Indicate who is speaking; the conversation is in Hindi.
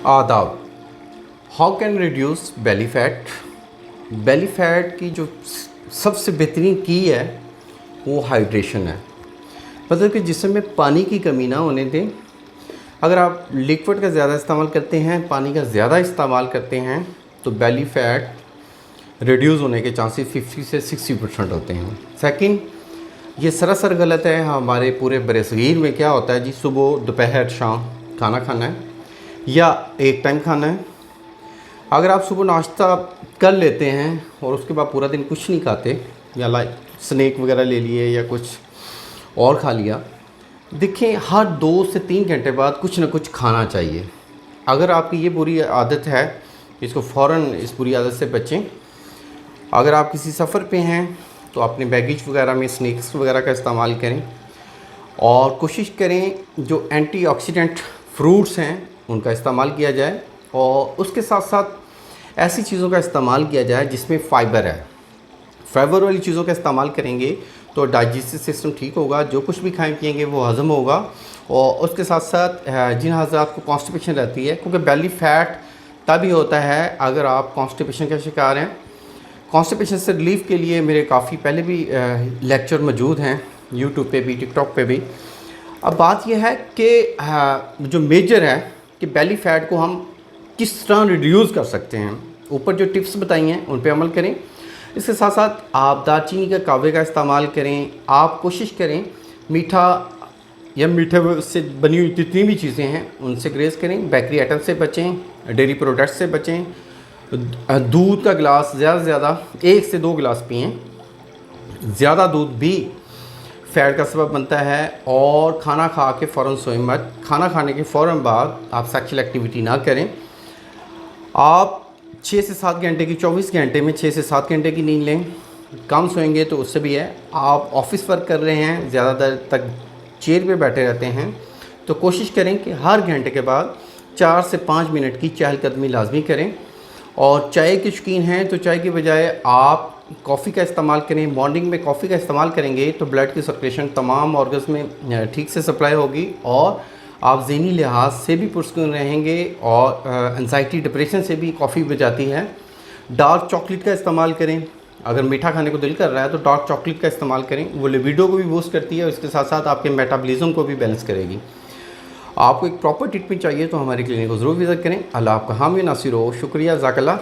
Speaker 1: आदाब। How can reduce belly fat. Belly fat की जो सबसे बेहतरीन की है वो हाइड्रेशन है, मतलब कि जिसम में पानी की कमी ना होने दें। अगर आप लिक्विड का ज़्यादा इस्तेमाल करते हैं, पानी का ज़्यादा इस्तेमाल करते हैं, तो बेली फैट रिड्यूस होने के चांसेस 50 से 60% होते हैं। सेकंड, ये सरासर गलत है। हमारे पूरे बरसगीर में क्या होता है जी, सुबह दोपहर शाम खाना खाना है या एक टाइम खाना है। अगर आप सुबह नाश्ता कर लेते हैं और उसके बाद पूरा दिन कुछ नहीं खाते, या लाइक स्नैक वगैरह ले लिए या कुछ और खा लिया, देखें हर 2 से 3 घंटे बाद कुछ ना कुछ खाना चाहिए। अगर आपकी ये बुरी आदत है, इसको फ़ौरन इस बुरी आदत से बचें। अगर आप किसी सफ़र पे हैं तो अपने बैगेज वगैरह में स्नैक्स वगैरह का इस्तेमाल करें और कोशिश करें जो एंटीऑक्सीडेंट फ्रूट्स हैं उनका इस्तेमाल किया जाए, और उसके साथ साथ ऐसी चीज़ों का इस्तेमाल किया जाए जिसमें फ़ाइबर है। फाइबर वाली चीज़ों का इस्तेमाल करेंगे तो डाइजेस्टिव सिस्टम ठीक होगा, जो कुछ भी खाएं पिएंगे वो हज़म होगा। और उसके साथ साथ जिन हज़रात को कॉन्स्टिपेशन रहती है, क्योंकि बेली फैट तभी होता है अगर आप कॉन्स्टिपेशन का शिकार हैं। कॉन्स्टिपेशन से रिलीफ के लिए मेरे काफ़ी पहले भी लेक्चर मौजूद हैं, यूट्यूब पे भी टिकटॉक पे भी। अब बात यह है कि जो मेजर है कि बेली फैट को हम किस तरह रिड्यूस कर सकते हैं। ऊपर जो टिप्स बताई हैं उन पे अमल करें। इसके साथ साथ आप दालचीनी का कावे का इस्तेमाल करें। आप कोशिश करें मीठा या मीठे से बनी हुई जितनी भी चीज़ें हैं उनसे ग्रेज करें। बेकरी आइटम से बचें, डेयरी प्रोडक्ट्स से बचें। दूध का गिलास ज़्यादा से ज़्यादा 1 से 2 गिलास पिएँ। ज़्यादा दूध भी फैट का सबब बनता है। और खाना खा के फ़ौरन सोएं मत। खाना खाने के फ़ौरन बाद आप सेक्सुअल एक्टिविटी ना करें। आप 6 से 7 घंटे की 24 घंटे में 6 से 7 घंटे की नींद लें। कम सोएंगे तो उससे भी है। आप ऑफिस वर्क कर रहे हैं, ज़्यादा देर तक चेयर पे बैठे रहते हैं, तो कोशिश करें कि हर घंटे के बाद 4 से 5 मिनट की चहलकदमी लाजमी करें। और चाय के शौकीन हैं तो चाय की बजाय आप कॉफ़ी का इस्तेमाल करें। मॉर्निंग में कॉफ़ी का इस्तेमाल करेंगे तो ब्लड की सर्कुलेशन तमाम ऑर्गन्स में ठीक से सप्लाई होगी और आप ज़हनी लिहाज से भी पुरस्कून रहेंगे। और एंजाइटी डिप्रेशन से भी कॉफ़ी बचाती है। डार्क चॉकलेट का इस्तेमाल करें। अगर मीठा खाने को दिल कर रहा है तो डार्क चॉकलेट का इस्तेमाल करें, वो लिबिडो को भी बूस्ट करती है और इसके साथ साथ आपके मेटाबॉलिज्म को भी बैलेंस करेगी। आपको एक प्रॉपर ट्रीटमेंट चाहिए तो हमारे क्लिनिक को ज़रूर विज़िट करें। अल्लाह आपका हामी नासिर हो। शुक्रिया, ज़ाकल्लाह।